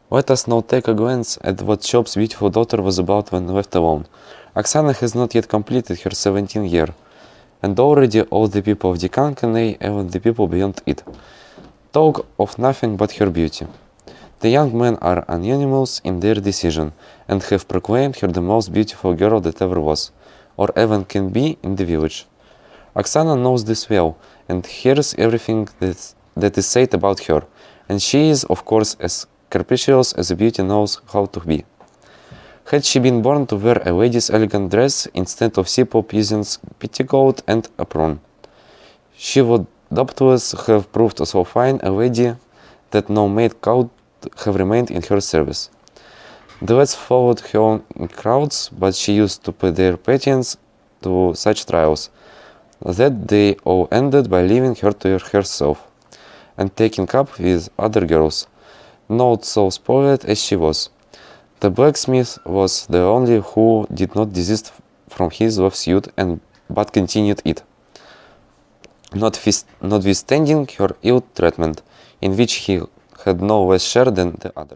Let us now take a glance at what Chop's beautiful daughter was about when left alone. Oksana has not yet completed her 17th year, and already all the people of Dikankanay, even the people beyond it, talk of nothing but her beauty. The young men are unanimous in their decision, and have proclaimed her the most beautiful girl that ever was, or even can be, in the village. Oksana knows this well, and hears everything that is said about her, and she is, of course, as capricious as a beauty knows how to be. Had she been born to wear a lady's elegant dress instead of simple peasant's petticoat and apron, she would doubtless have proved so fine a lady that no maid could have remained in her service. The lads followed her in crowds, but she used to put their patience to such trials, that they all ended by leaving her to herself, and taking up with other girls, not so spoiled as she was. The blacksmith was the only who did not desist from his love suit, but continued it, notwithstanding her ill treatment, in which he had no less share than the others.